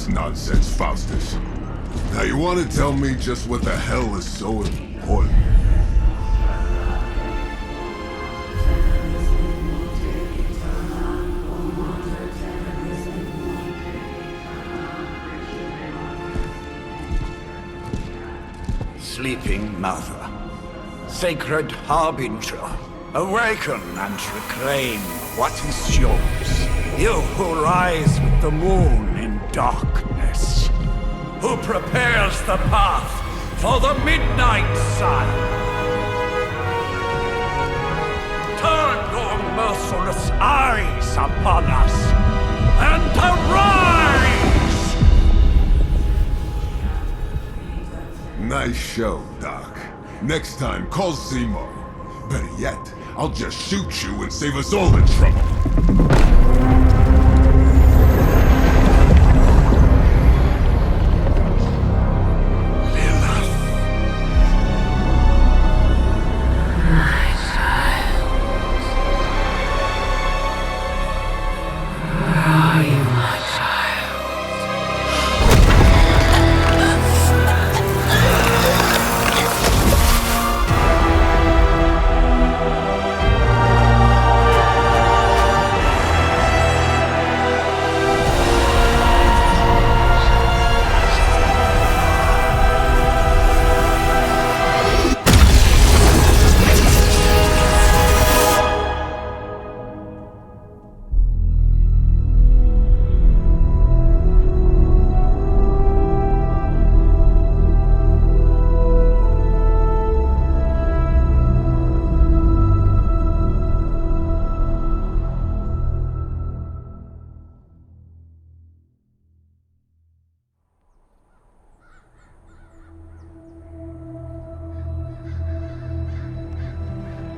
Nonsense, Faustus. Now you want to tell me just what the hell is so important? Sleeping Mother, sacred harbinger, awaken and reclaim what is yours. You who rise with the moon in darkness, who prepares the path for the midnight sun. Turn your merciless eyes upon us, and arise! Nice show, Doc. Next time, call Zemo. Better yet, I'll just shoot you and save us all the trouble.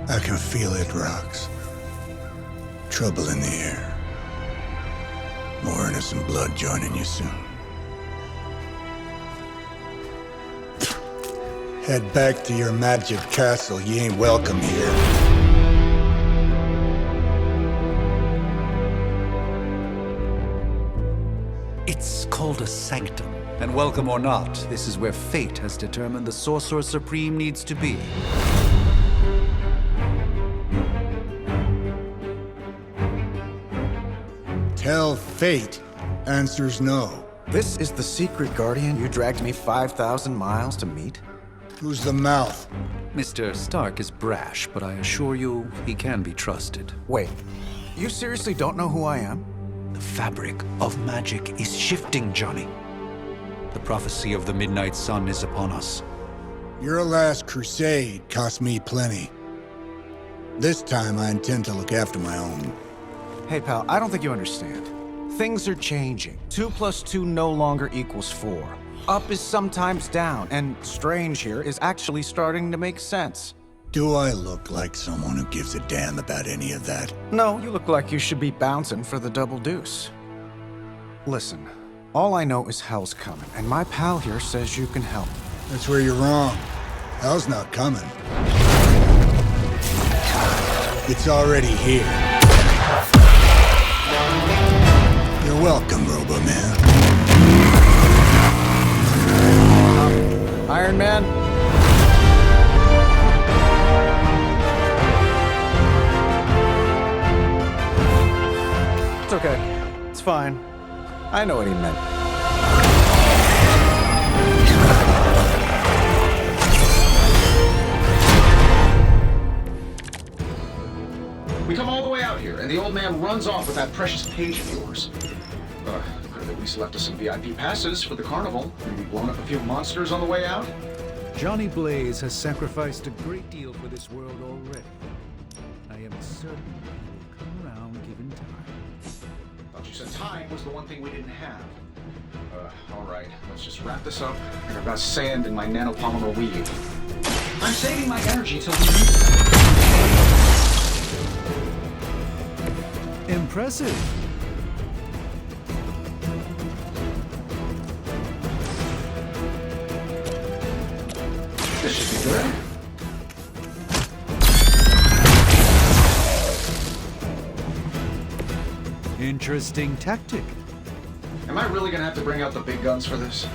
I can feel it, Rox. Trouble in the air. More innocent blood joining you soon. Head back to your magic castle. You ain't welcome here. It's called a Sanctum. And welcome or not, this is where fate has determined the Sorcerer Supreme needs to be. Tell fate. Answers no. This is the secret guardian you dragged me 5,000 miles to meet? Who's the mouth? Mr. Stark is brash, but I assure you, he can be trusted. Wait, you seriously don't know who I am? The fabric of magic is shifting, Johnny. The prophecy of the Midnight Sun is upon us. Your last crusade cost me plenty. This time I intend to look after my own. Hey pal, I don't think you understand. Things are changing. 2 + 2 no longer equals 4. Up is sometimes down, and strange here is actually starting to make sense. Do I look like someone who gives a damn about any of that? No, you look like you should be bouncing for the double deuce. Listen, all I know is hell's coming, and my pal here says you can help. That's where you're wrong. Hell's not coming. It's already here. You're welcome, Robo-Man. Iron Man? It's okay. It's fine. I know what he meant. We come all the way out here, and the old man runs off with that precious page of yours. Could have at least left us some VIP passes for the carnival. Maybe blown up a few monsters on the way out. Johnny Blaze has sacrificed a great deal for this world already. I am certain he will come around given time. Thought you said time was the one thing we didn't have. All right, let's just wrap this up. I've got sand in my nanopolymer weave. I'm saving my energy till we meet. Impressive. This should be good. Interesting tactic. Am I really gonna have to bring out the big guns for this?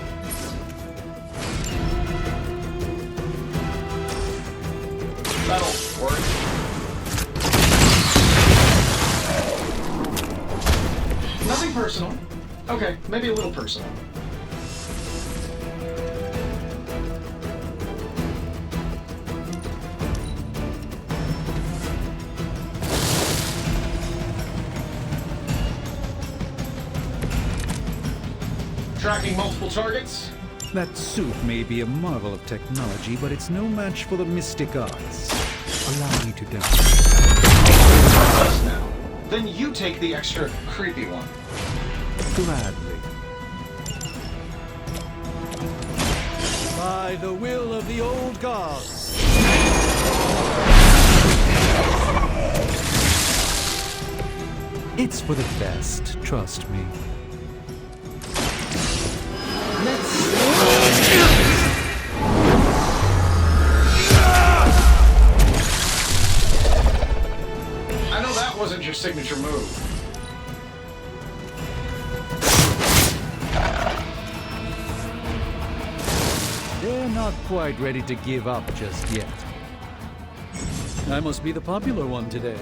That'll work. Nothing personal. Okay, maybe a little personal. Tracking multiple targets. That suit may be a marvel of technology, but it's no match for the mystic arts. Allow me to demonstrate. Us now. Then you take the extra creepy one. Gladly. By the will of the old gods. It's for the best, trust me. I know that wasn't your signature move. They're not quite ready to give up just yet. I must be the popular one today.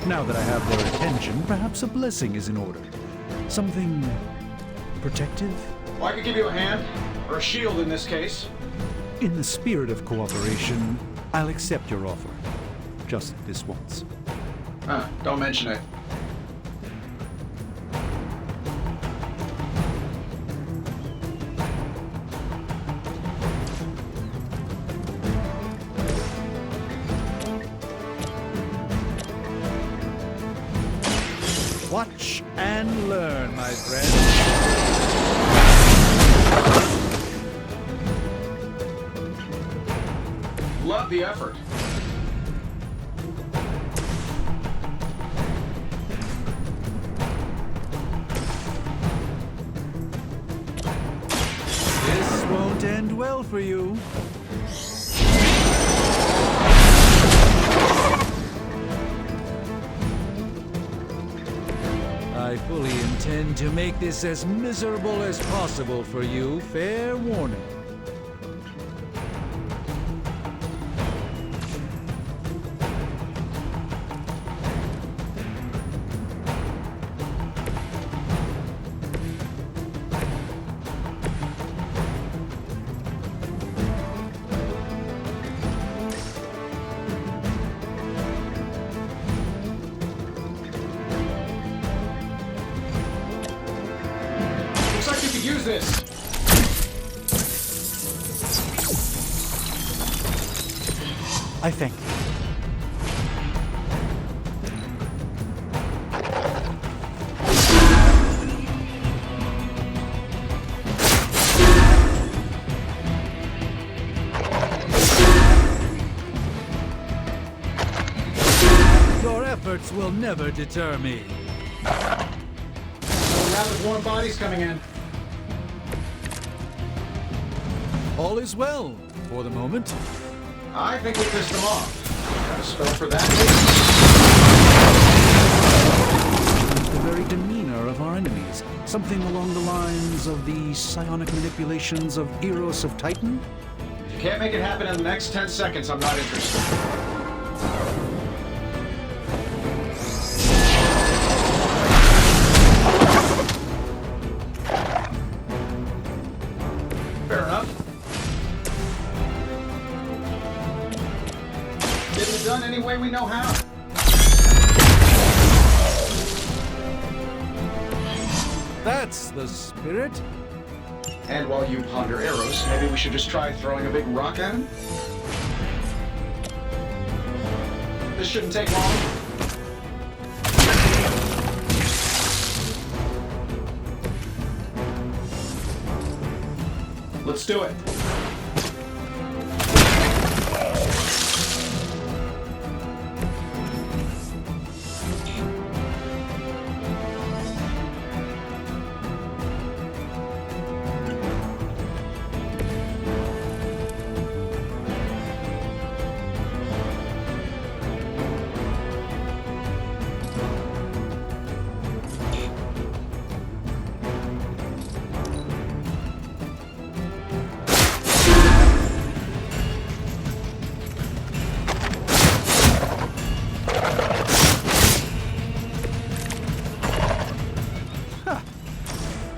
Now that I have their attention, perhaps a blessing is in order. Something protective? Well, I could give you a hand, or a shield in this case. In the spirit of cooperation, I'll accept your offer. Just this once. Don't mention it. Watch and learn, my friend. Love the effort. This won't end well for you. I fully intend to make this as miserable as possible for you. Fair warning. Looks like you could use this. I thank you. efforts will never deter me. Rapid warm bodies coming in. All is well for the moment. I think we pissed them off. Got a spell for that? The very demeanor of our enemies. Something along the lines of the psionic manipulations of Eros of Titan? If you can't make it happen in the next 10 seconds, I'm not interested. Fair enough. Getting it done any way we know how. That's the spirit. And while you ponder arrows, maybe we should just try throwing a big rock at him? This shouldn't take long. Let's do it.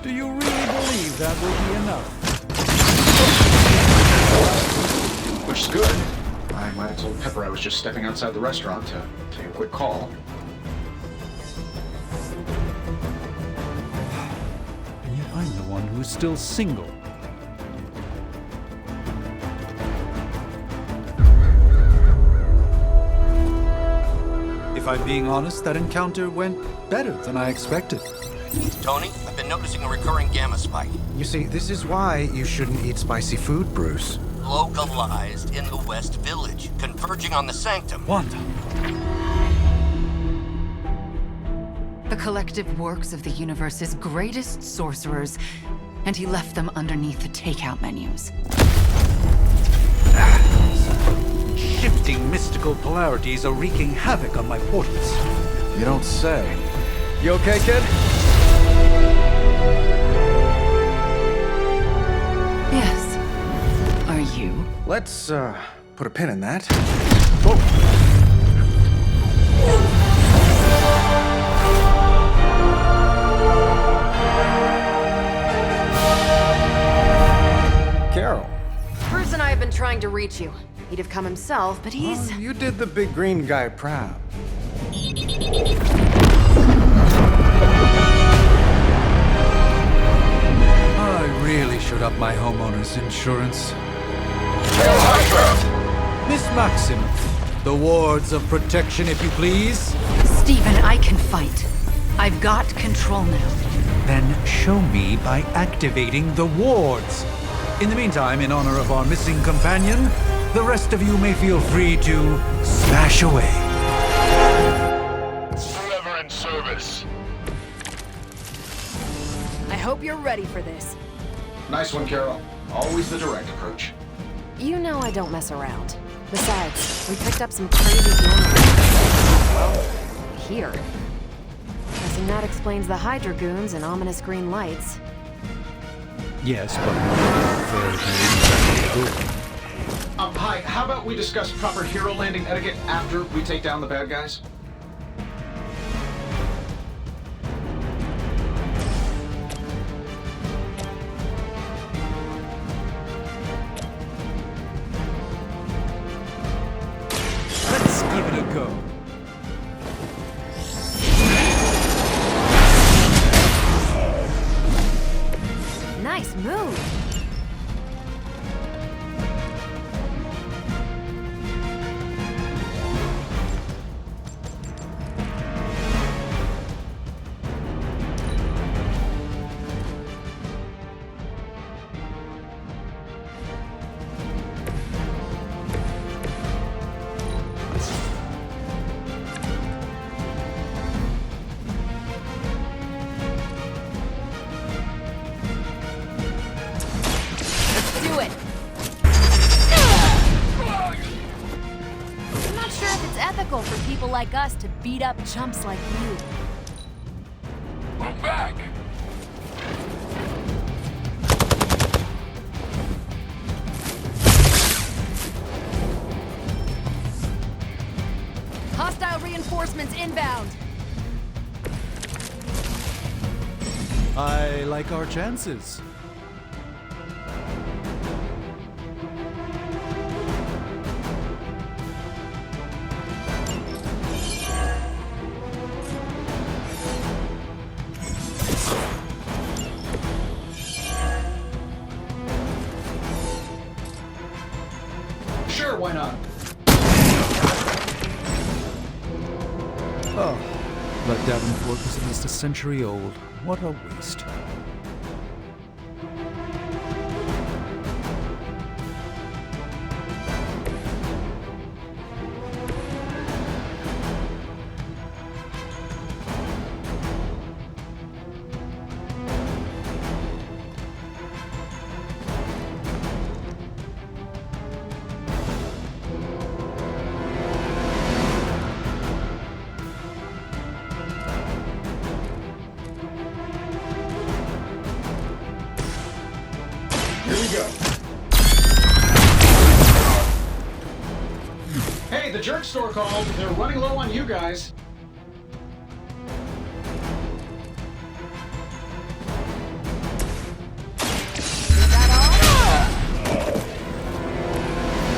Do you really believe that will be enough? Which is good. I might have told Pepper I was just stepping outside the restaurant to take a quick call. And yet I'm the one who is still single. If I'm being honest, that encounter went better than I expected. Tony, I've been noticing a recurring gamma spike. You see, this is why you shouldn't eat spicy food, Bruce. Localized in the West Village, converging on the Sanctum. Wanda. The collective works of the universe's greatest sorcerers, and he left them underneath the takeout menus. Shifting mystical polarities are wreaking havoc on my portals. You don't say. You okay, kid? Yes. Are you? Let's, put a pin in that. Carol. Bruce and I have been trying to reach you. He'd have come himself, but he's... Oh, you did the big green guy proud. I really should up my homeowner's insurance. Miss Maxim, the wards of protection, if you please. Stephen, I can fight. I've got control now. Then show me by activating the wards. In the meantime, in honor of our missing companion, the rest of you may feel free to smash away. Forever in service. I hope you're ready for this. Nice one, Carol. Always the direct approach. You know I don't mess around. Besides, we picked up some crazy gamma. Well, here. Guessing that explains the Hydra goons and ominous green lights. Yes, but very good. Hi, how about we discuss proper hero landing etiquette after we take down the bad guys? Let's give it a go. Nice move! ethical for people like us to beat up chumps like you. Move back! Hostile reinforcements inbound. I like our chances. Sure, why not? Oh, that Davenport was at least a century old. What a waste. Here we go. Hey, the jerk store called. They're running low on you guys.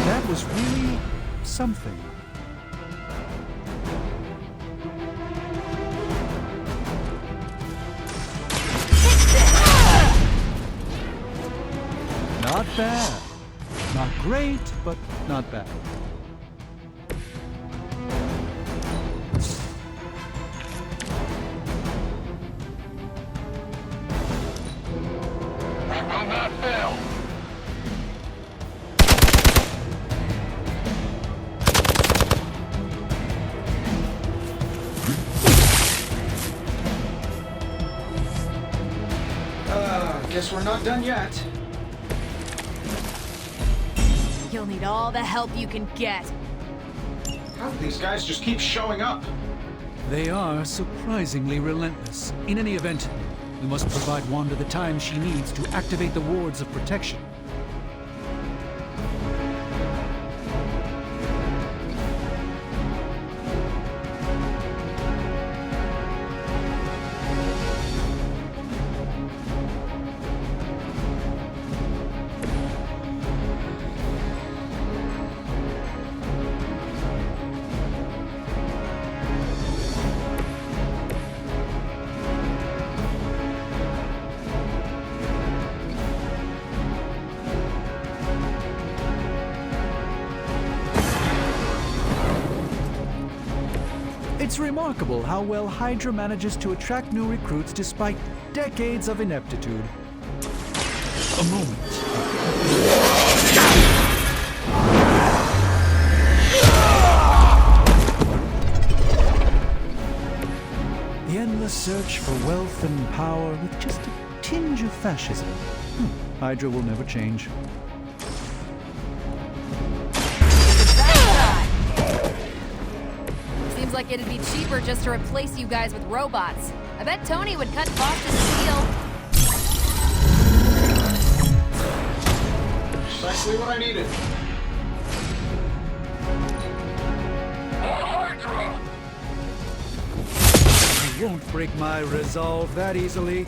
That was really something. Not bad. Not great, but not bad. We will not fail! Guess we're not done yet. You'll need all the help you can get. How do these guys just keep showing up? They are surprisingly relentless. In any event, we must provide Wanda the time she needs to activate the wards of protection. It's remarkable how well Hydra manages to attract new recruits despite decades of ineptitude. A moment. The endless search for wealth and power with just a tinge of fascism. Hydra will never change. Seems like it'd be cheaper just to replace you guys with robots. I bet Tony would cut costs as a deal. Precisely what I needed. Hydra! You won't break my resolve that easily.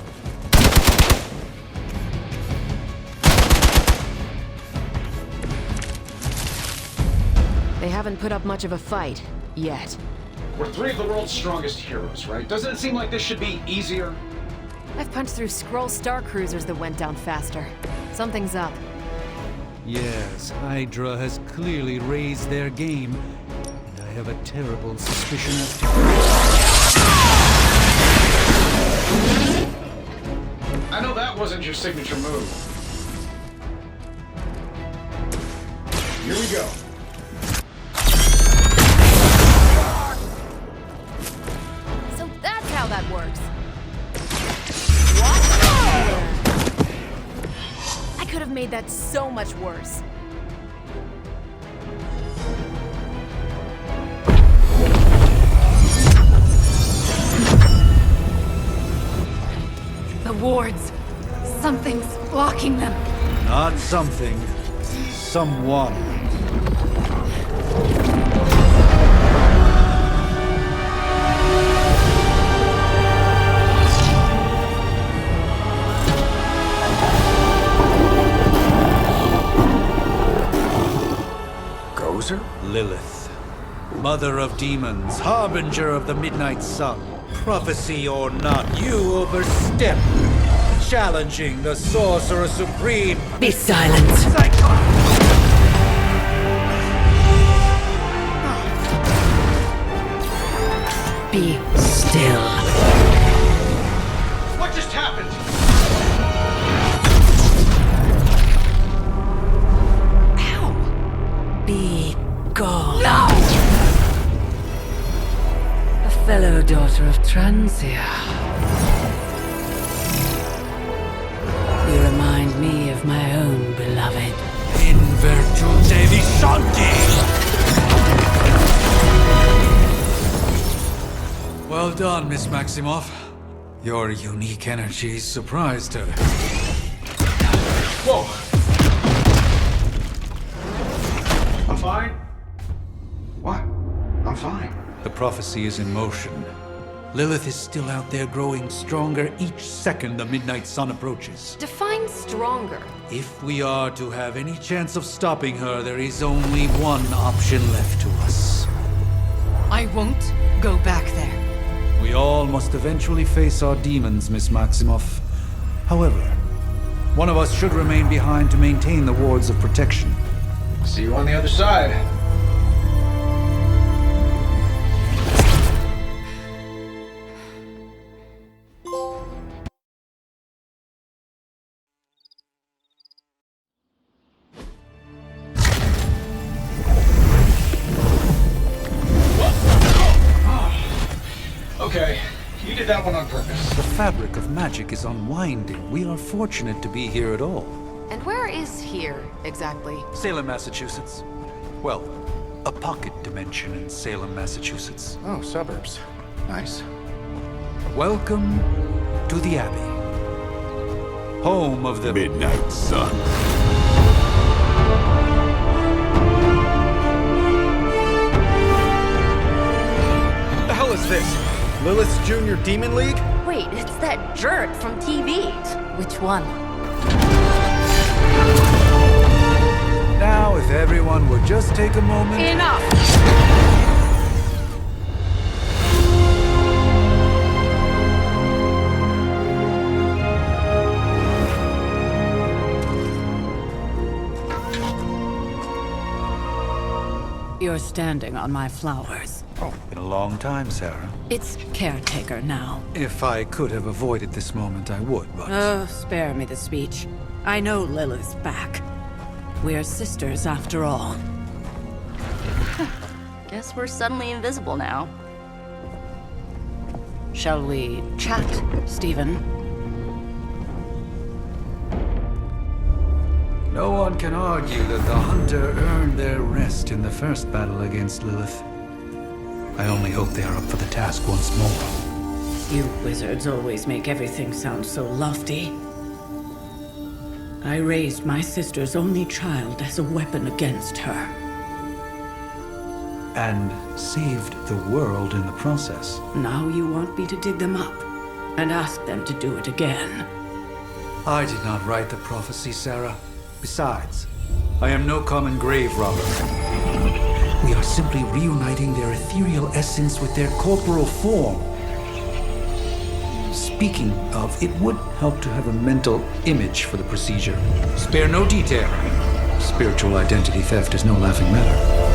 They haven't put up much of a fight, yet. We're three of the world's strongest heroes, right? Doesn't it seem like this should be easier? I've punched through Skrull Star Cruisers that went down faster. Something's up. Yes, Hydra has clearly raised their game, and I have a terrible suspicion as to... I know that wasn't your signature move. Here we go. So that's how that works. What? I could have made that so much worse. wards. Something's blocking them. Not something. Someone. Gozer? Lilith. Mother of demons, harbinger of the midnight sun. Prophecy or not, you overstep. Challenging the Sorcerer Supreme. Be silent. Be still. What just happened? Be gone. No! A fellow daughter of Transia. You remind me of my own beloved. In virtute vishanti! Well done, Miss Maximoff. Your unique energies surprised her. Whoa! I'm fine. What? I'm fine. The prophecy is in motion. Lilith is still out there growing stronger each second the midnight sun approaches. Define stronger. If we are to have any chance of stopping her, there is only one option left to us. I won't go back there. We all must eventually face our demons, Miss Maximoff. However, one of us should remain behind to maintain the wards of protection. See you on the other side. Okay, you did that one on purpose. The fabric of magic is unwinding. We are fortunate to be here at all. And where is here, exactly? Salem, Massachusetts. Well, a pocket dimension in Salem, Massachusetts. Oh, suburbs. Nice. Welcome to the Abbey. Home of the Midnight Sun. What the hell is this? Lilith's Junior Demon League? Wait, it's that jerk from TV. Which one? Now, if everyone would just take a moment... Enough! You're standing on my flowers. Oh, been a long time, Sarah. It's caretaker now. If I could have avoided this moment, I would, but... Oh, spare me the speech. I know Lilith's back. We're sisters after all. Guess we're suddenly invisible now. Shall we chat, Stephen? No one can argue that the Hunter earned their rest in the first battle against Lilith. I only hope they are up for the task once more. You wizards always make everything sound so lofty. I raised my sister's only child as a weapon against her. And saved the world in the process. Now you want me to dig them up and ask them to do it again. I did not write the prophecy, Sarah. Besides, I am no common grave robber. We are simply reuniting their ethereal essence with their corporal form. Speaking of, it would help to have a mental image for the procedure. Spare no detail. Spiritual identity theft is no laughing matter.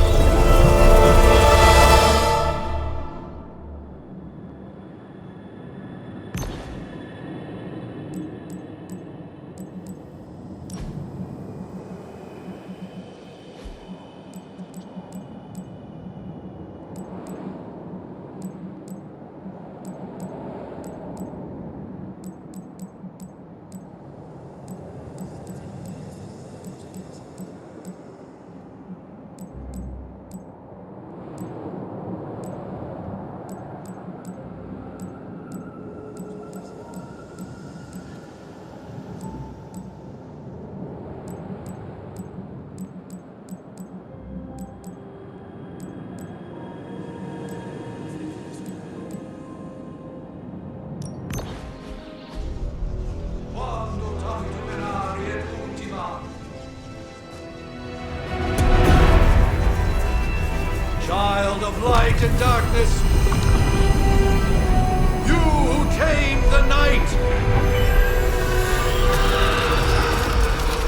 light and darkness, you who tame the night,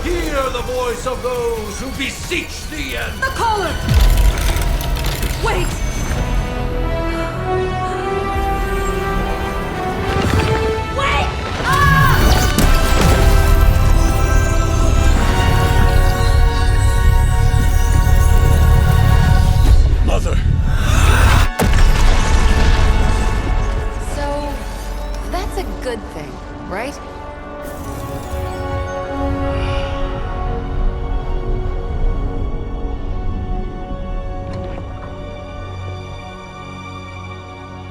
hear the voice of those who beseech thee and... The caller! Wait! Wait! Ah! Mother! So, that's a good thing, right?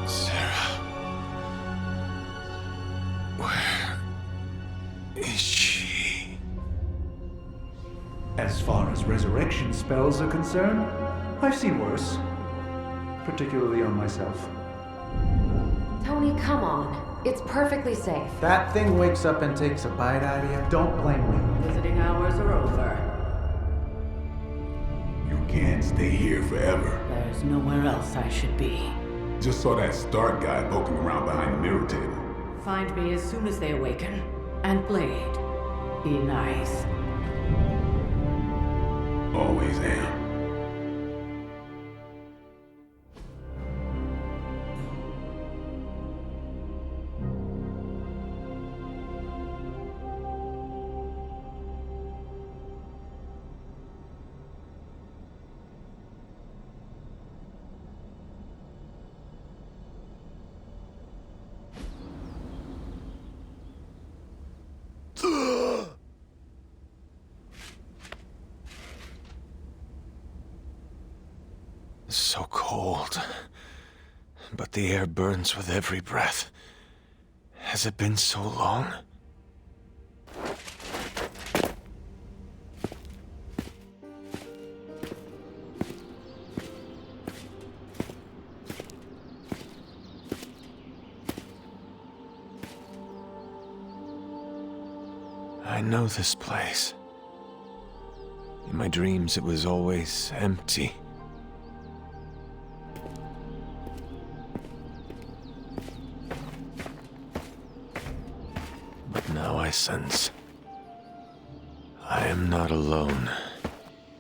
Sarah. Where is she? As far as resurrection spells are concerned, I've seen worse. Particularly on myself. Tony, come on. It's perfectly safe. That thing wakes up and takes a bite out of you. Don't blame me. Visiting hours are over. You can't stay here forever. There's nowhere else I should be. Just saw that Stark guy poking around behind the mirror table. Find me as soon as they awaken. And Blade, be nice. Always am. So cold. But the air burns with every breath. Has it been so long? I know this place. In my dreams, it was always empty. But now I sense I am not alone.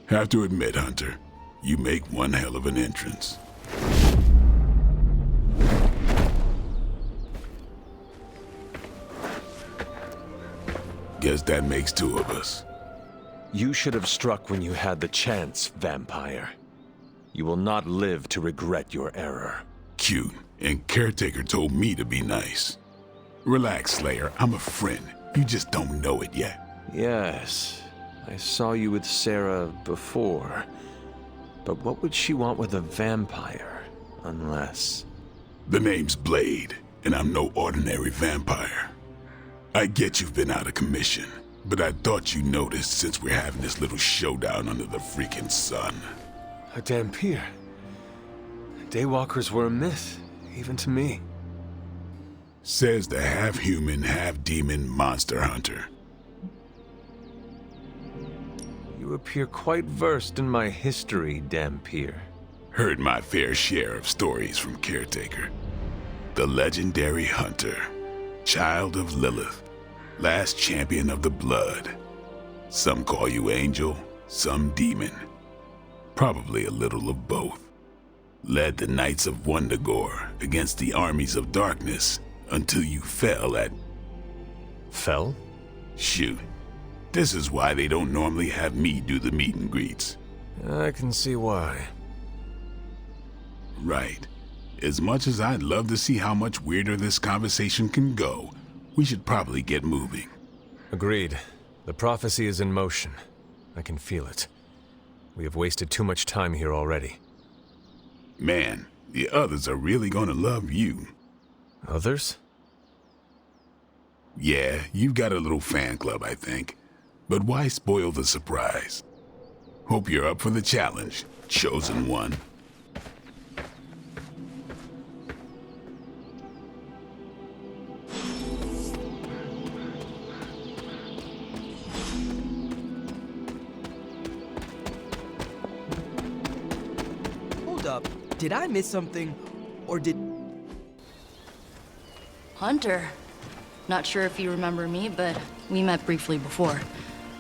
Have to admit, Hunter, you make one hell of an entrance. Guess that makes two of us. You should have struck when you had the chance, vampire. You will not live to regret your error. Cute, and Caretaker told me to be nice. Relax, Slayer, I'm a friend. You just don't know it yet. Yes, I saw you with Sarah before. But what would she want with a vampire, unless... The name's Blade, and I'm no ordinary vampire. I get you've been out of commission, but I thought you noticed since we're having this little showdown under the freaking sun. A vampire? Daywalkers were a myth, even to me. Says the half-human, half-demon monster hunter. You appear quite versed in my history, Dampere. Heard my fair share of stories from Caretaker. The legendary hunter, child of Lilith, last champion of the blood. Some call you angel, some demon. Probably a little of both. Led the Knights of Wundagore against the armies of darkness until you fell at... Fell? Shoot. This is why they don't normally have me do the meet and greets. I can see why. Right. As much as I'd love to see how much weirder this conversation can go, we should probably get moving. Agreed. The prophecy is in motion. I can feel it. We have wasted too much time here already. Man, the others are really gonna love you. Others? Yeah, you've got a little fan club, I think. But why spoil the surprise? Hope you're up for the challenge, chosen one. Did I miss something? Or did... Hunter. Not sure if you remember me, but we met briefly before.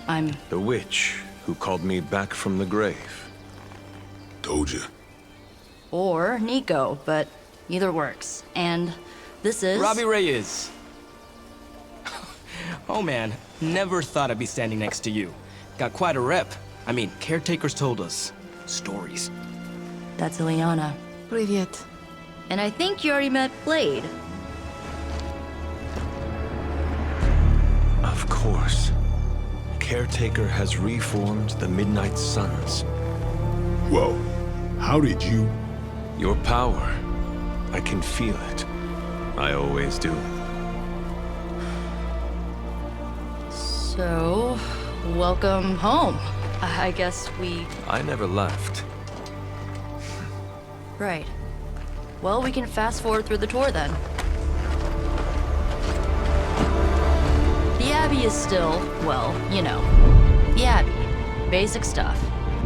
I'm... The witch who called me back from the grave. Told you. Or Nico, but either works. And this is... Robbie Reyes. Oh man, never thought I'd be standing next to you. Got quite a rep. I mean, caretakers told us. Stories. That's Ileana. Привет. And I think you already met Blade. Of course. Caretaker has reformed the Midnight Suns. Whoa. How did you... Your power. I can feel it. I always do. So, welcome home. I guess we... I never left. Right. Well, we can fast forward through the tour then. The Abbey is still, well, you know, the Abbey. Basic stuff.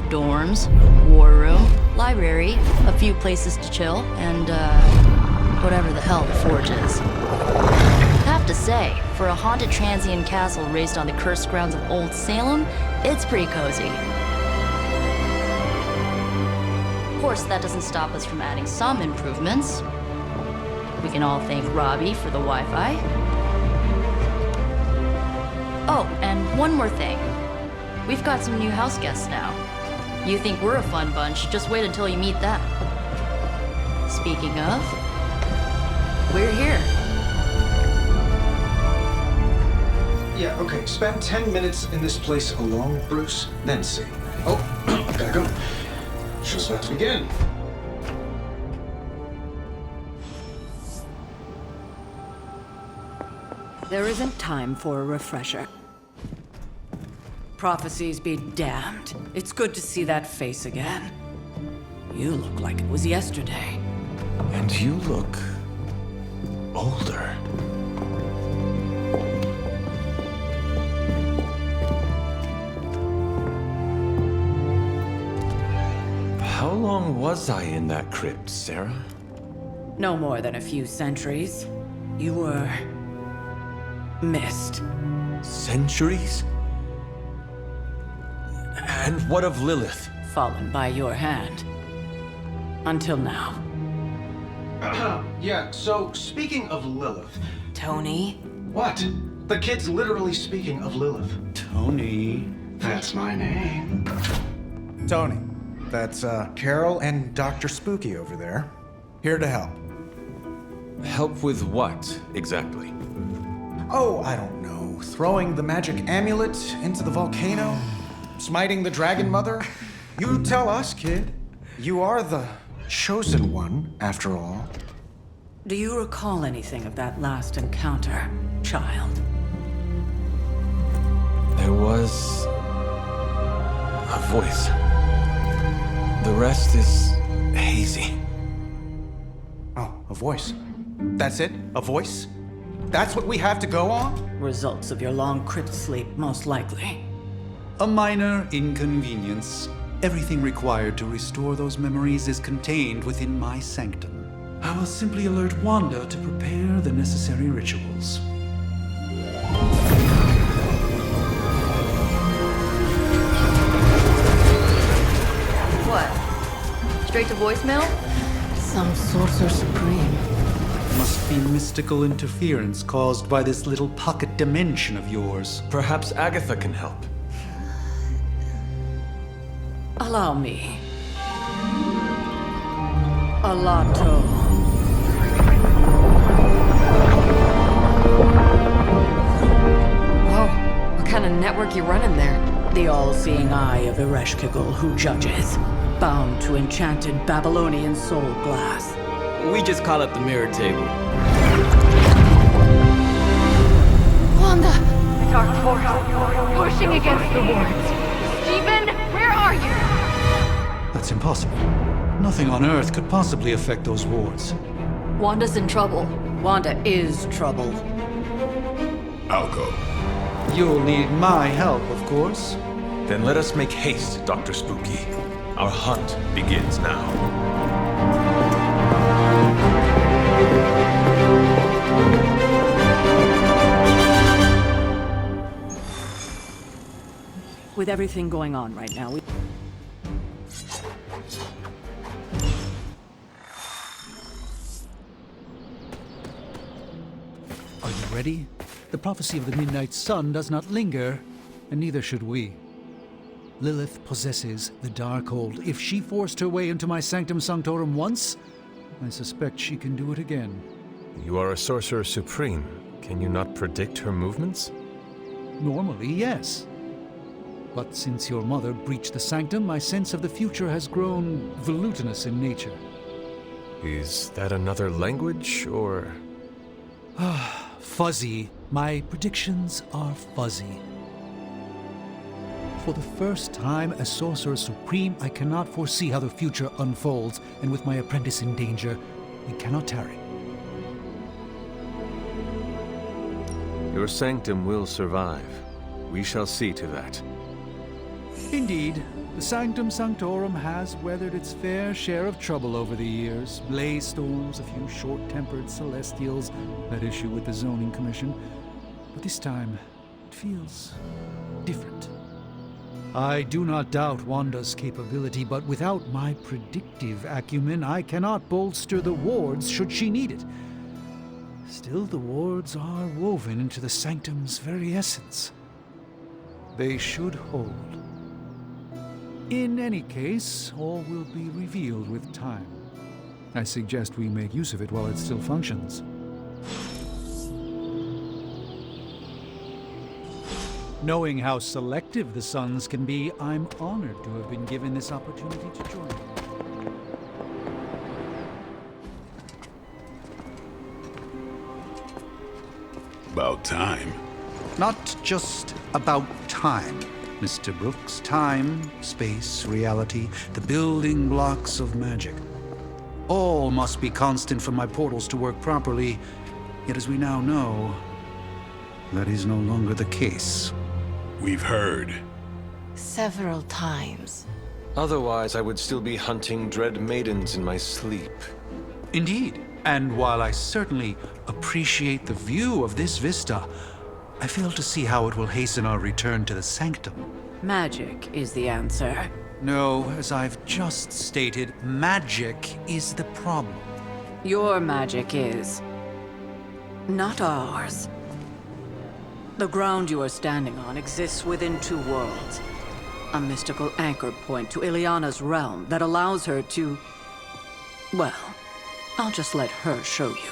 Dorms, war room, library, a few places to chill, and, whatever the hell the Forge is. Have to say, for a haunted transient castle raised on the cursed grounds of Old Salem, it's pretty cozy. Of course, that doesn't stop us from adding some improvements. We can all thank Robbie for the Wi-Fi. Oh, and one more thing. We've got some new house guests now. You think we're a fun bunch, just wait until you meet them. Speaking of, we're here. Yeah, okay. Spend 10 minutes in this place alone, Bruce, then see. Oh, gotta go. Show's about to begin. There isn't time for a refresher. Prophecies be damned. It's good to see that face again. You look like it was yesterday. And you look... older. How long was I in that crypt, Sarah? No more than a few centuries. You were... missed. Centuries? And what of Lilith? Fallen by your hand. Until now. Yeah, so speaking of Lilith... Tony? What? The kid's literally speaking of Lilith. Tony. That's my name. Tony. That's, Carol and Dr. Spooky over there. Here to help. Help with what, exactly? Oh, I don't know. Throwing the magic amulet into the volcano? Smiting the Dragon Mother? You tell us, kid. You are the chosen one, after all. Do you recall anything of that last encounter, child? There was... a voice. The rest is hazy. Oh, a voice. That's it? A voice? That's what we have to go on? Results of your long crypt sleep, most likely. A minor inconvenience. Everything required to restore those memories is contained within my sanctum. I will simply alert Wanda to prepare the necessary rituals. What? Straight to voicemail? Some sorcerer supreme. Must be mystical interference caused by this little pocket dimension of yours. Perhaps Agatha can help. Allow me. Alato. Whoa, what kind of network you running there? The all-seeing eye of Ereshkigal who judges, bound to enchanted Babylonian soul glass. We just call it the mirror table. Wanda! The dark force, pushing against the wards. Stephen, where are you? That's impossible. Nothing on Earth could possibly affect those wards. Wanda's in trouble. Wanda is trouble. I'll go. You'll need my help, of course. Then let us make haste, Dr. Spooky. Our hunt begins now. With everything going on right now, Are you ready? The prophecy of the Midnight Sun does not linger, and neither should we. Lilith possesses the Darkhold. If she forced her way into my Sanctum Sanctorum once, I suspect she can do it again. You are a sorcerer supreme. Can you not predict her movements? Normally, yes. But since your mother breached the Sanctum, my sense of the future has grown volutinous in nature. Is that another language, or...? Fuzzy. My predictions are fuzzy. For the first time as Sorcerer Supreme, I cannot foresee how the future unfolds, and with my apprentice in danger, we cannot tarry. Your Sanctum will survive. We shall see to that. Indeed, the Sanctum Sanctorum has weathered its fair share of trouble over the years. Blaze storms, a few short-tempered celestials, that issue with the Zoning Commission. But this time, it feels different. I do not doubt Wanda's capability, but without my predictive acumen, I cannot bolster the wards should she need it. Still, the wards are woven into the Sanctum's very essence. They should hold. In any case, all will be revealed with time. I suggest we make use of it while it still functions. Knowing how selective the suns can be, I'm honored to have been given this opportunity to join you. About time. Not just about time, Mr. Brooks. Time, space, reality, the building blocks of magic. All must be constant for my portals to work properly, yet as we now know, that is no longer the case. We've heard. Several times. Otherwise, I would still be hunting dread maidens in my sleep. Indeed. And while I certainly appreciate the view of this vista, I fail to see how it will hasten our return to the Sanctum. magic is the answer. No, as I've just stated, magic is the problem. Your magic is. Not ours. The ground you are standing on exists within two worlds. A mystical anchor point to Ileana's realm that allows her to... Well, I'll just let her show you.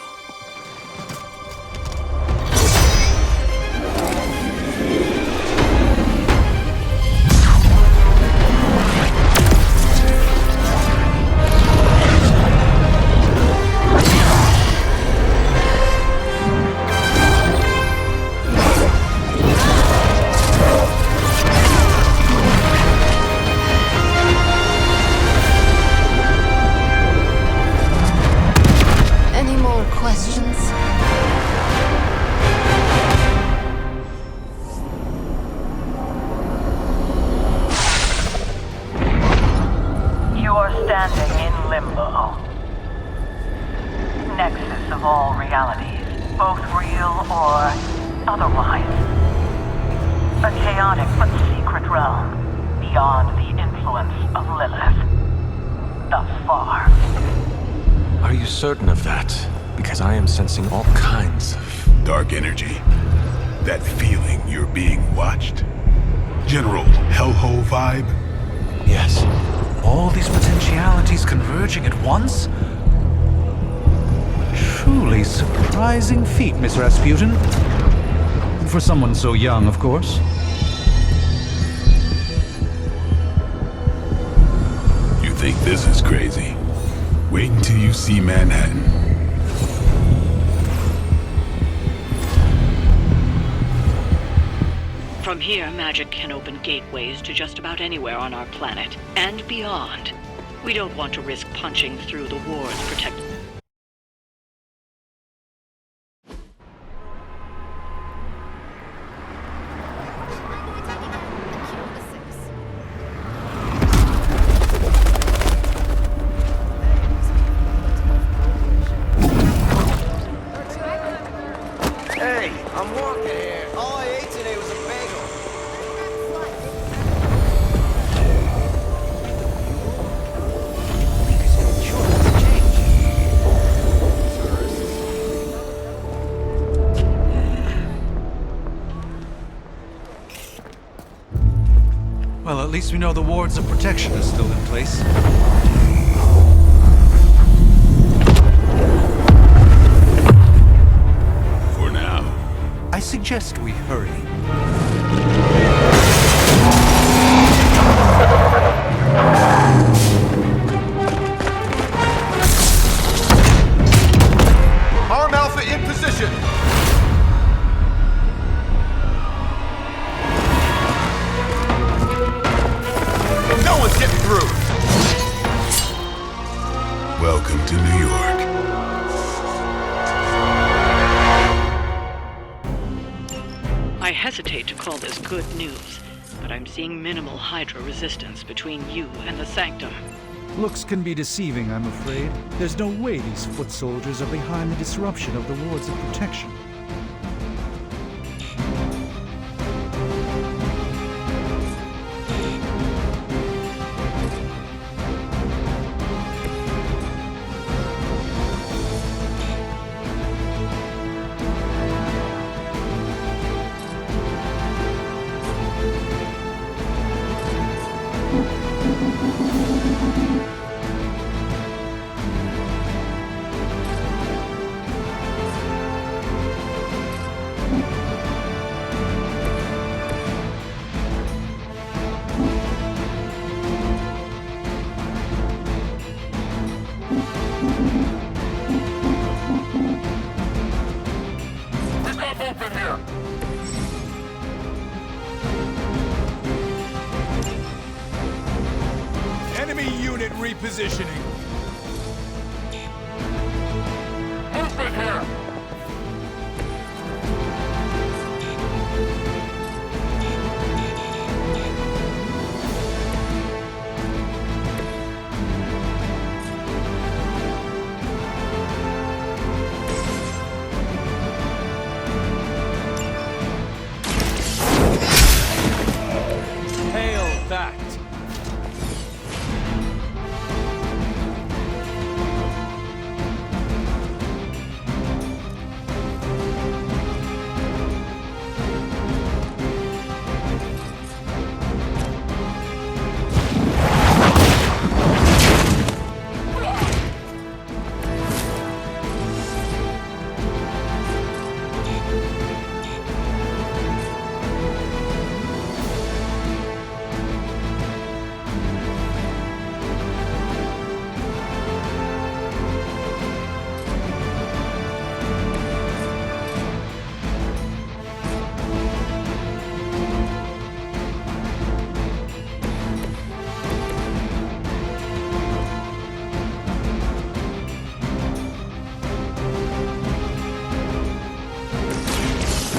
Certain of that, because I am sensing all kinds of... dark energy. That feeling you're being watched. General hellhole vibe. Yes. All these potentialities converging at once? Truly surprising feat, Miss Rasputin. For someone so young, of course. You think this is crazy? Wait until you see Manhattan. From here, magic can open gateways to just about anywhere on our planet, and beyond. We don't want to risk punching through the wards protected. least we know the wards of protection are still in place. For now. I suggest we hurry. Arm Alpha in position! No one's getting through! Welcome to New York. I hesitate to call this good news, but I'm seeing minimal Hydra resistance between you and the Sanctum. Looks can be deceiving, I'm afraid. There's no way these foot soldiers are behind the disruption of the wards of protection. Enemy unit repositioning. Movement here. Hail that!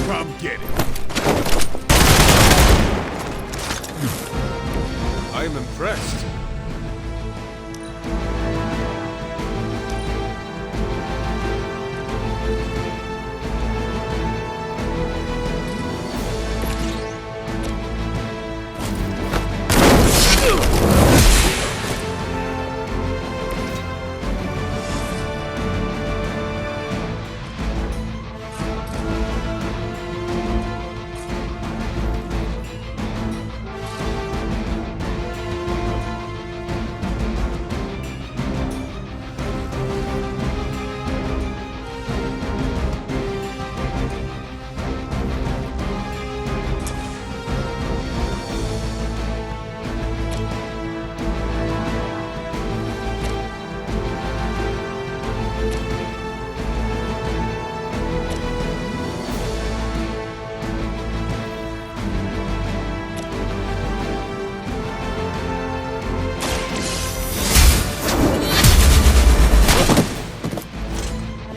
Come get it. I am impressed.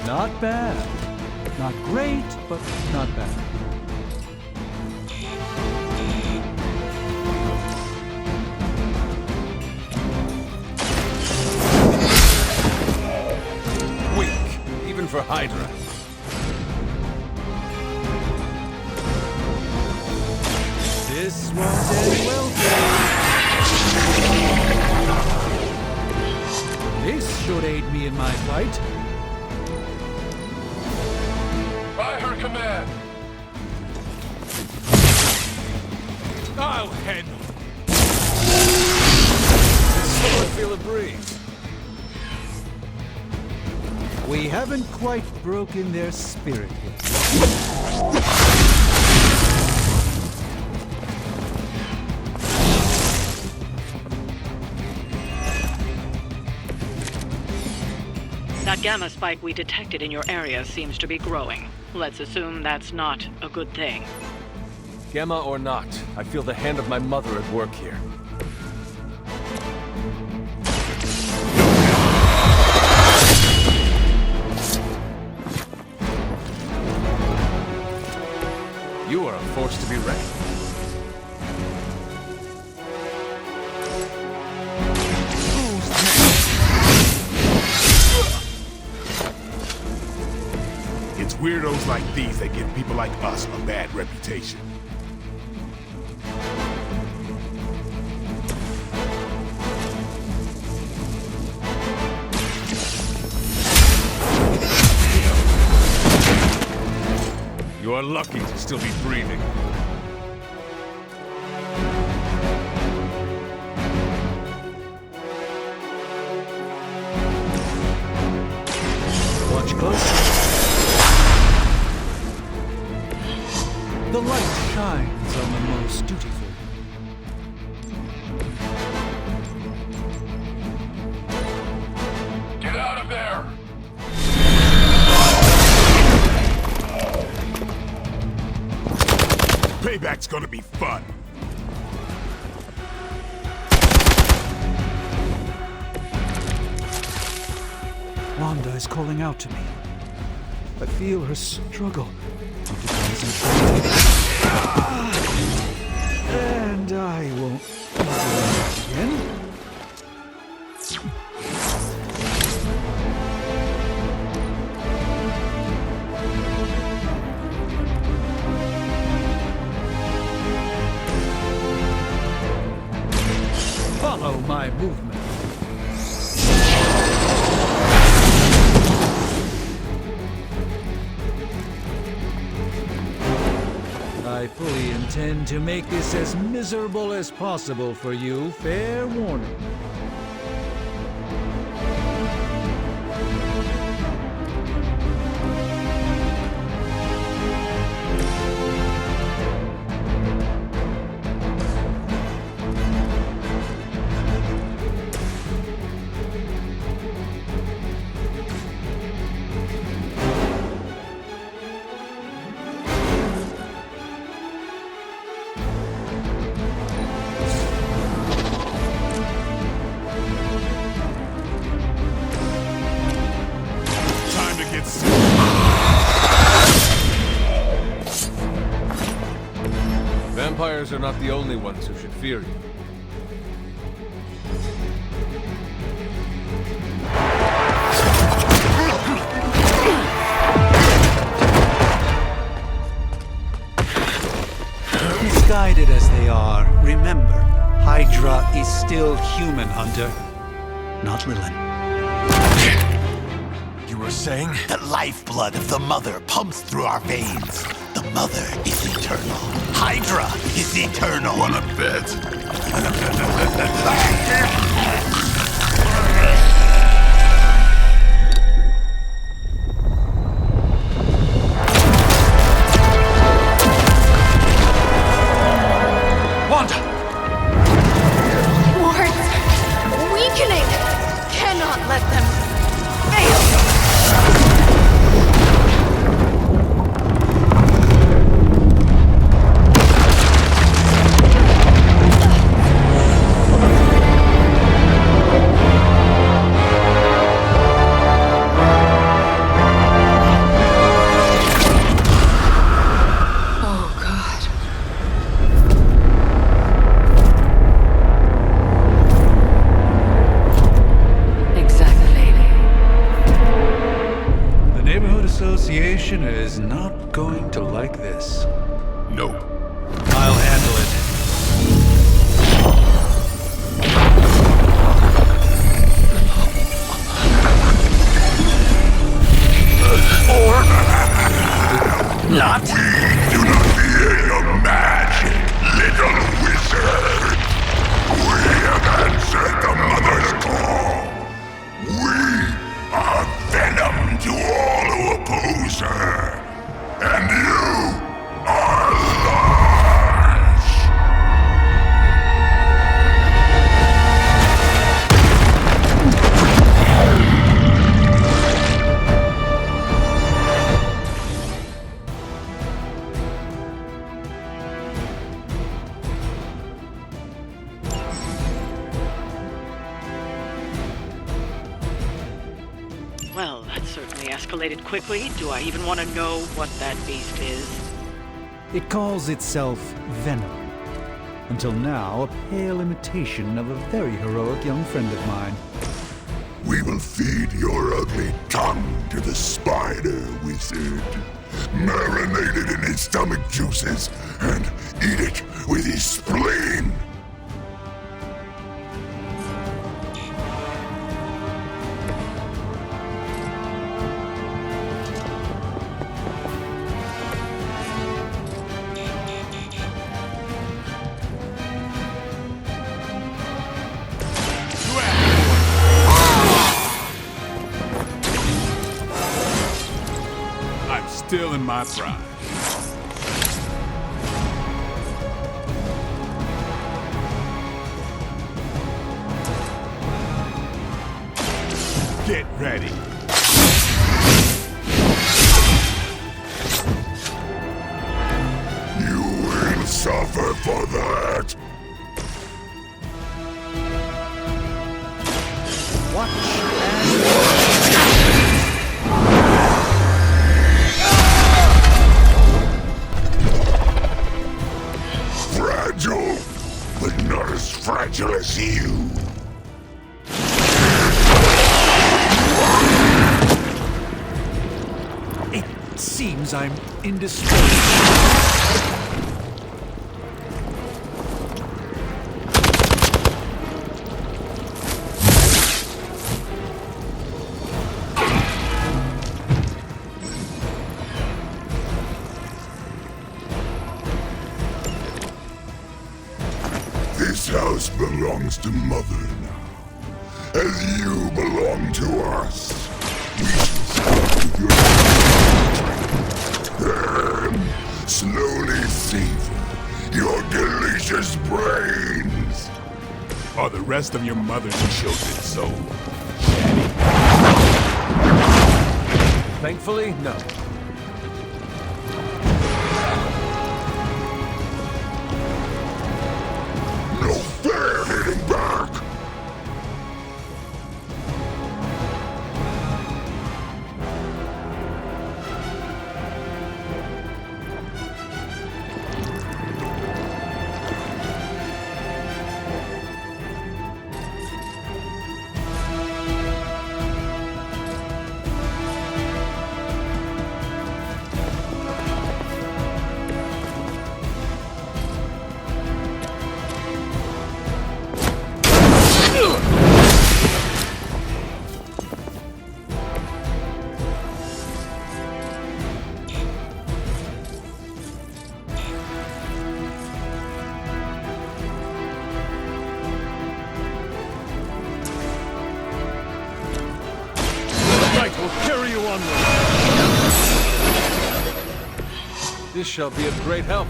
Not bad. Not great, but not bad. Weak, even for Hydra. This won't end well for me. This should aid me in my fight. By her command. I'll handle it. feel a breeze. We haven't quite broken their spirit yet. That gamma spike we detected in your area seems to be growing. Let's assume that's not a good thing. Gamma or not, I feel the hand of my mother at work here. You are a force to be reckoned with. It's weirdos like these that give people like us a bad reputation. You are lucky to still be breathing. Watch close. The light shines on the most dutiful. Get out of there! Payback's gonna be fun. Wanda is calling out to me. I feel her struggle. And I won't do that again. Follow my movement. I fully intend to make this as miserable as possible for you. Fair warning. Vampires are not the only ones who should fear you. Misguided as they are, remember, Hydra is still human, Hunter. Not Lilith. You were saying? The lifeblood of the Mother pumps through our veins. The Mother is eternal. Hydra is eternal. Wanna bet? Wanda! Wards! Weakening! Cannot let them fail! Association is not going to like this. No. I'll handle it. Or not. We do not fear your magic, little wizard. We have answered the Mother's call. end to all who oppose her. And you are large. Well, that certainly escalated quickly. Do I even want to know what that beast is? It calls itself Venom. Until now, a pale imitation of a very heroic young friend of mine. We will feed your ugly tongue to the spider wizard, marinated in his stomach juices, and eat it with his spleen. Still in my prime. Get ready. You will suffer for that. Fragile, but not as fragile as you. It seems I'm indisposed. This house belongs to Mother now, as you belong to us. We shall start with your then slowly savor your delicious brains. Are the rest of your mother's chosen soul? Thankfully, no. No fair hitting back! This shall be of great help.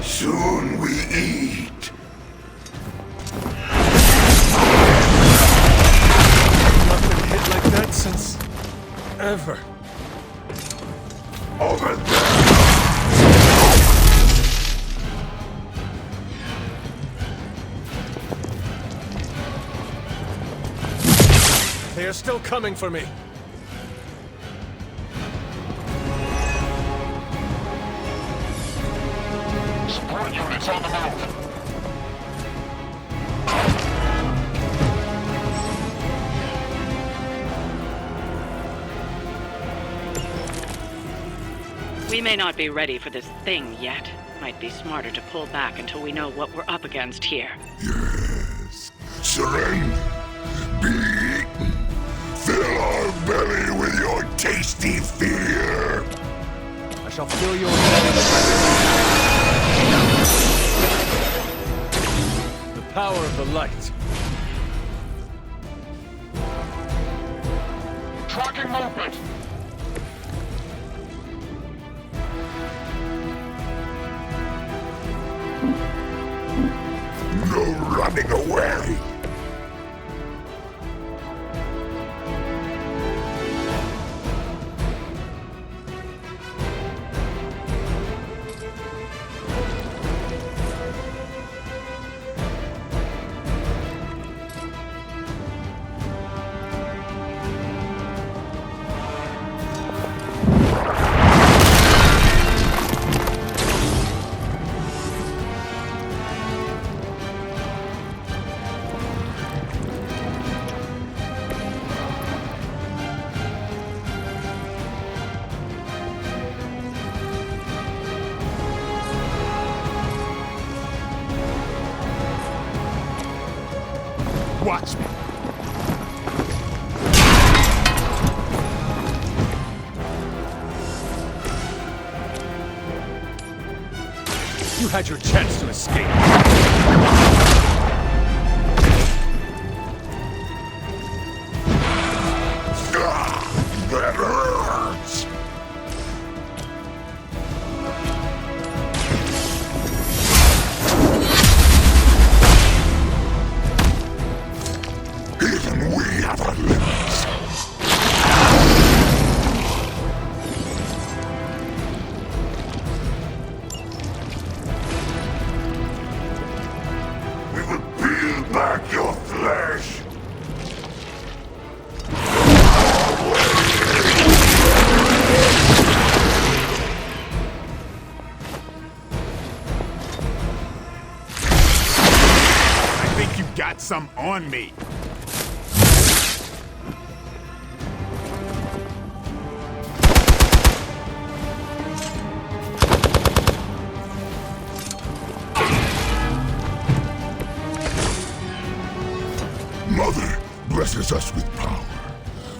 Soon we eat. I've been hit like that since ever. Over there. They are still coming for me. Support units on the move. We may not be ready for this thing yet. Might be smarter to pull back until we know what we're up against here. Yes. Surrender. Be eaten. Fill our belly with your tasty fear. I shall fill your belly. The power of the light. movement! No running away! Watch me. You had your chance to escape. That hurts! Even we have our limits. We will peel back your flesh. I think you got some on me. Mother blesses us with power.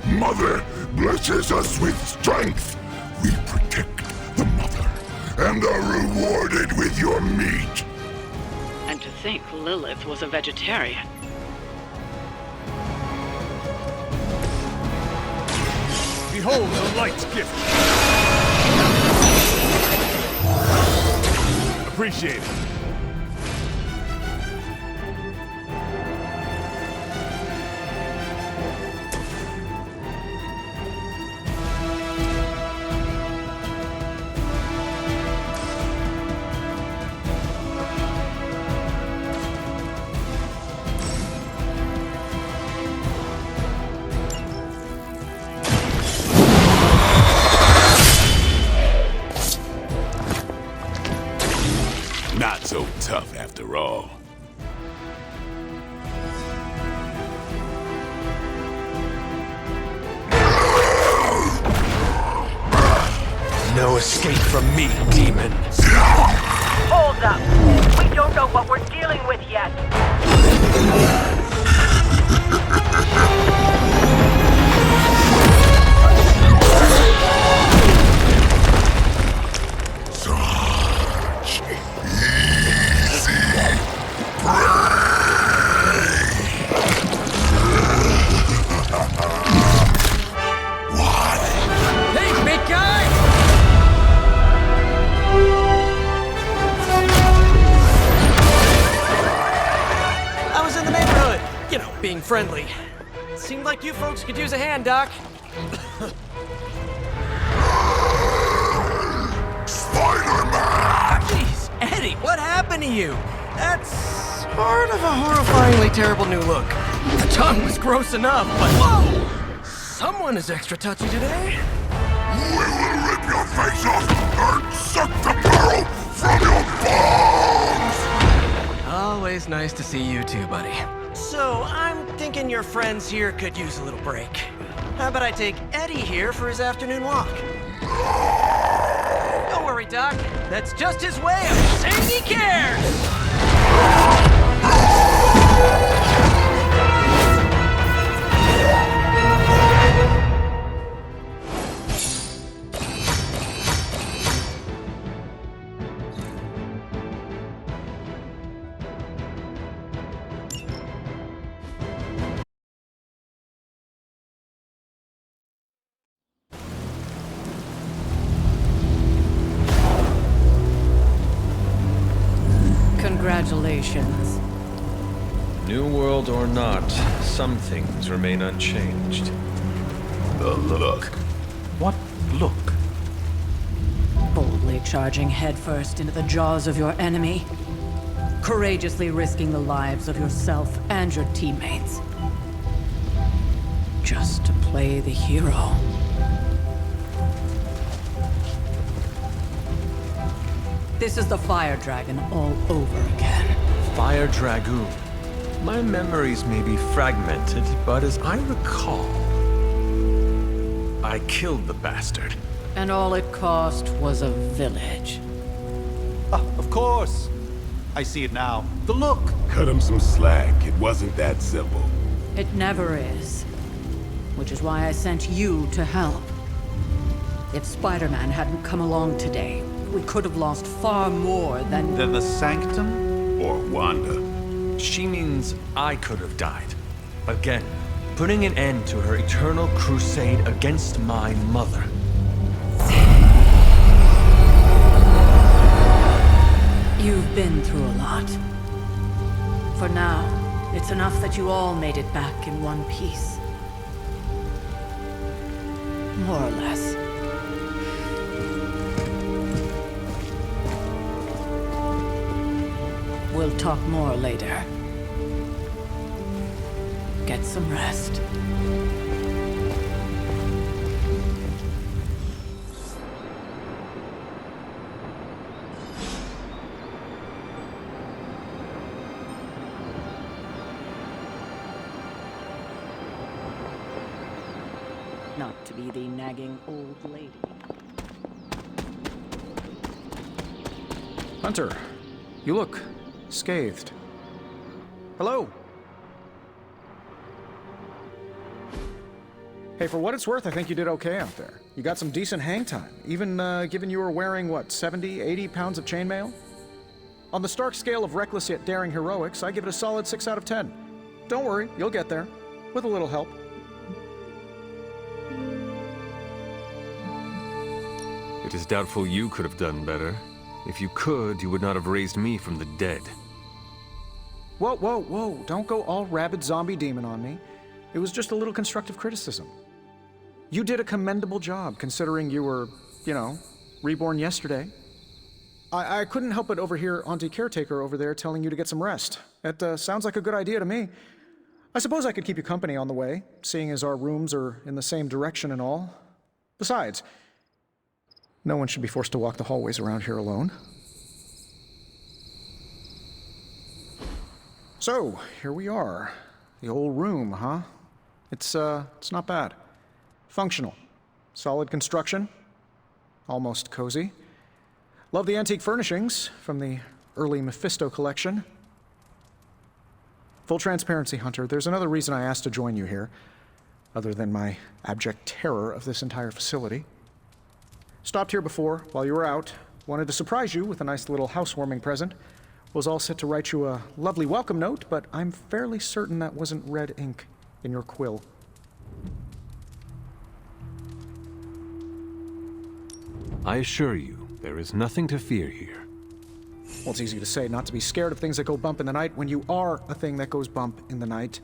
Mother blesses us with strength. We protect the mother and are rewarded with your meat. And to think Lilith was a vegetarian. Behold the light's gift. Appreciate it. Not so tough after all. No escape from me, demon. Hold up. We don't know what we're dealing with yet. Such easy prey. What? Hey, big guy! I was in the neighborhood, you know, being friendly. Seemed like you folks could use a hand, Doc. Spider-Man! Jeez, Eddie, what happened to you? That's sort of a horrifyingly terrible new look. The tongue was gross enough, but whoa! Someone is extra touchy today. We will rip your face off and suck the marrow from your bones! Always nice to see you too, buddy. So, I'm thinking your friends here could use a little break. How about I take Eddie here for his afternoon walk? Don't worry, Doc. That's just his way of saying he cares! Congratulations. New world or not, some things remain unchanged. The look. What look? Boldly charging headfirst into the jaws of your enemy. Courageously risking the lives of yourself and your teammates. Just to play the hero. This is the Fire Dragon all over again. Fire Dragoon. My memories may be fragmented, but as I recall, I killed the bastard. And all it cost was a village. Ah, of course. I see it now. The look. Cut him some slack. It wasn't that simple. It never is. Which is why I sent you to help. If Spider-Man hadn't come along today, we could have lost far more than the Sanctum? Or Wanda. She means I could have died. Again, putting an end to her eternal crusade against my mother. You've been through a lot. For now, it's enough that you all made it back in one piece. More or less. We'll talk more later. Get some rest. Not to be the nagging old lady. Hunter, you look scathed. Hello. Hey, for what it's worth, I think you did okay out there. You got some decent hang time, even given you were wearing, what, 70, 80 pounds of chainmail? On the Stark scale of reckless yet daring heroics, I give it a solid 6 out of 10. Don't worry, you'll get there, with a little help. It is doubtful you could have done better. If you could, you would not have raised me from the dead. Whoa, whoa, whoa, don't go all rabid zombie demon on me. It was just a little constructive criticism. You did a commendable job, considering you were, you know, reborn yesterday. I couldn't help but overhear Auntie Caretaker over there telling you to get some rest. It sounds like a good idea to me. I suppose I could keep you company on the way, seeing as our rooms are in the same direction and all. Besides, no one should be forced to walk the hallways around here alone. So, here we are. The old room, huh? It's not bad. Functional. Solid construction. Almost cozy. Love the antique furnishings from the early Mephisto collection. Full transparency, Hunter, there's another reason I asked to join you here, other than my abject terror of this entire facility. Stopped here before, while you were out. Wanted to surprise you with a nice little housewarming present. Was all set to write you a lovely welcome note, but I'm fairly certain that wasn't red ink in your quill. I assure you, there is nothing to fear here. Well, it's easy to say not to be scared of things that go bump in the night when you are a thing that goes bump in the night.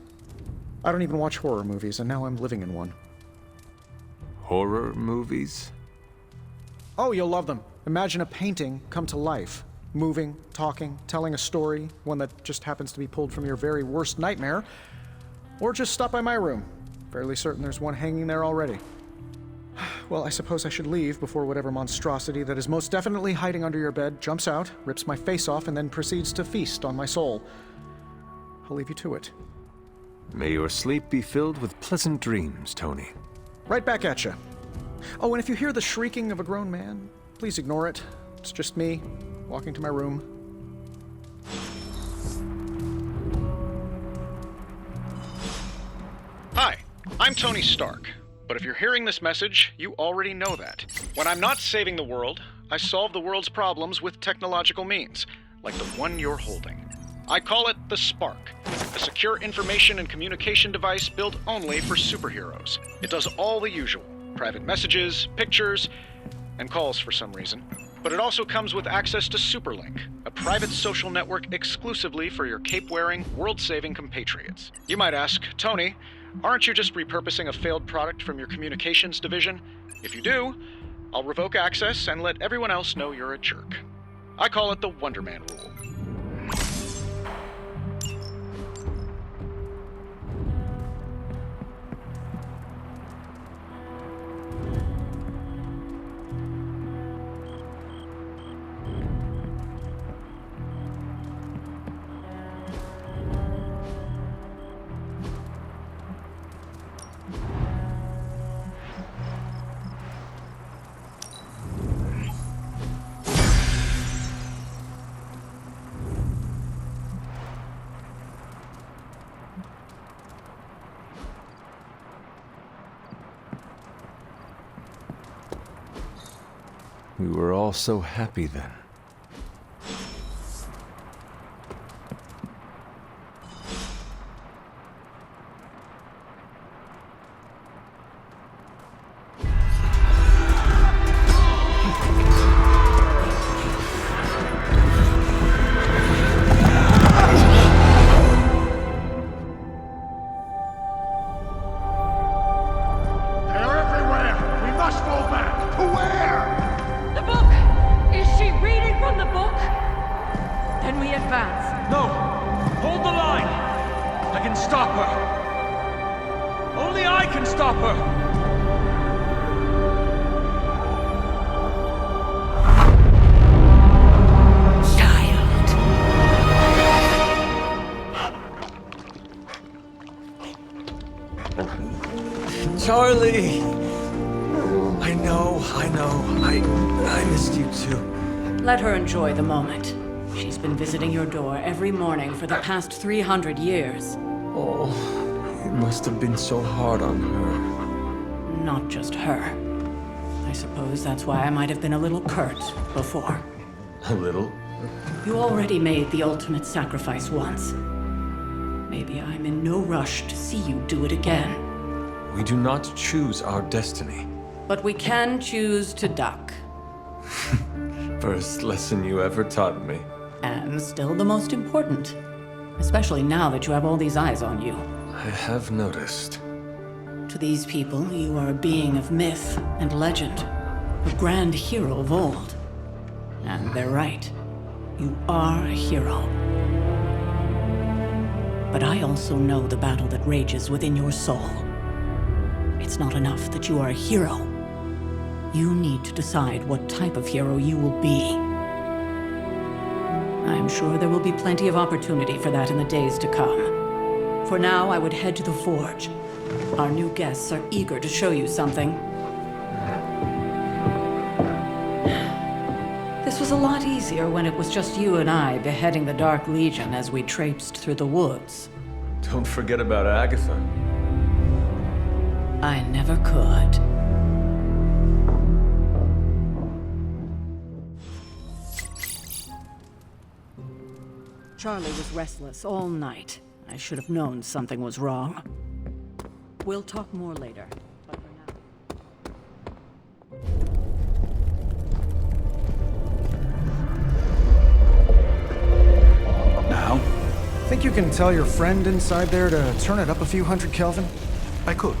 I don't even watch horror movies, and now I'm living in one. Horror movies? Oh, you'll love them. Imagine a painting come to life. Moving, talking, telling a story, one that just happens to be pulled from your very worst nightmare. Or just stop by my room. Fairly certain there's one hanging there already. Well, I suppose I should leave before whatever monstrosity that is most definitely hiding under your bed jumps out, rips my face off, and then proceeds to feast on my soul. I'll leave you to it. May your sleep be filled with pleasant dreams, Tony. Right back at you. Oh, and if you hear the shrieking of a grown man, please ignore it. It's just me, walking to my room. Hi, I'm Tony Stark. But if you're hearing this message, you already know that. When I'm not saving the world, I solve the world's problems with technological means, like the one you're holding. I call it the Spark, a secure information and communication device built only for superheroes. It does all the usual, private messages, pictures, and calls for some reason. But it also comes with access to Superlink, a private social network exclusively for your cape-wearing, world-saving compatriots. You might ask, Tony, aren't you just repurposing a failed product from your communications division? If you do, I'll revoke access and let everyone else know you're a jerk. I call it the Wonder Man rule. We were all so happy then. Charlie! I know. I missed you too. Let her enjoy the moment. She's been visiting your door every morning for the past 300 years. Oh, it must have been so hard on her. Not just her. I suppose that's why I might have been a little curt before. A little? You already made the ultimate sacrifice once. Maybe I'm in no rush to see you do it again. We do not choose our destiny. But we can choose to duck. First lesson you ever taught me. And still the most important. Especially now that you have all these eyes on you. I have noticed. To these people, you are a being of myth and legend. A grand hero of old. And they're right. You are a hero. But I also know the battle that rages within your soul. It's not enough that you are a hero. You need to decide what type of hero you will be. I'm sure there will be plenty of opportunity for that in the days to come. For now, I would head to the Forge. Our new guests are eager to show you something. This was a lot easier when it was just you and I beheading the Dark Legion as we traipsed through the woods. Don't forget about Agatha. I never could. Charlie was restless all night. I should have known something was wrong. We'll talk more later, but for now... Now? Think you can tell your friend inside there to turn it up a few hundred Kelvin? I could.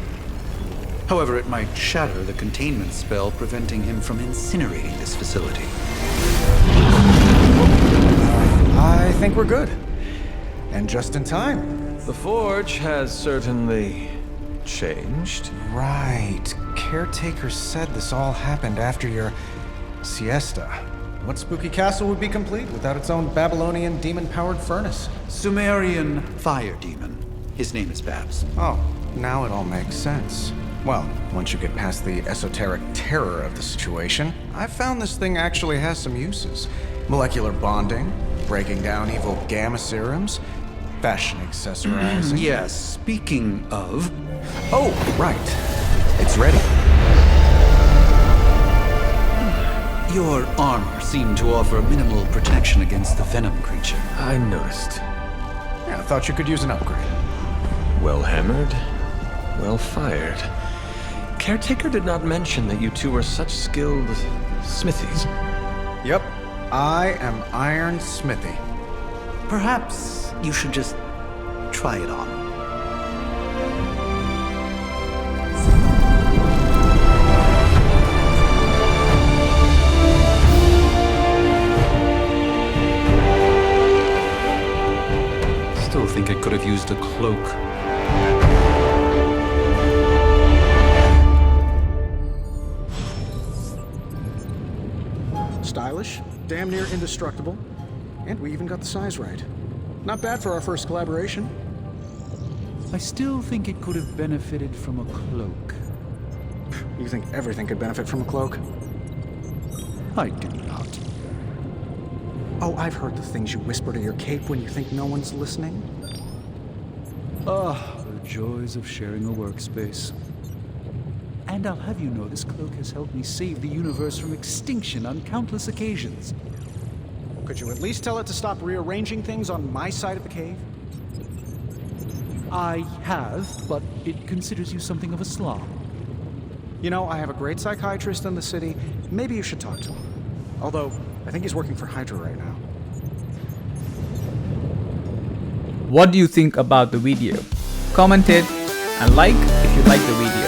However, it might shatter the containment spell preventing him from incinerating this facility. I think we're good. And just in time. The Forge has certainly changed. Right. Caretaker said this all happened after your siesta. What spooky castle would be complete without its own Babylonian demon-powered furnace? Sumerian fire demon. His name is Babs. Oh, now it all makes sense. Well, once you get past the esoteric terror of the situation, I've found this thing actually has some uses. Molecular bonding, breaking down evil gamma serums, fashion accessorizing. Yes, speaking of... Oh, right. It's ready. Your armor seemed to offer minimal protection against the Venom creature. I noticed. Yeah, I thought you could use an upgrade. Well hammered, well fired. Caretaker did not mention that you two were such skilled smithies. Yep, I am Iron Smithy. Perhaps you should just try it on. Still think I could have used a cloak. Stylish, damn near indestructible, and we even got the size right. Not bad for our first collaboration. I still think it could have benefited from a cloak. You think everything could benefit from a cloak? I do not. Oh, I've heard the things you whisper to your cape when you think no one's listening. Ah, the joys of sharing a workspace. And I'll have you know this cloak has helped me save the universe from extinction on countless occasions. Could you at least tell it to stop rearranging things on my side of the cave? I have, but it considers you something of a slob. You know, I have a great psychiatrist in the city. Maybe you should talk to him. Although, I think he's working for Hydra right now. What do you think about the video? Comment it and like if you like the video.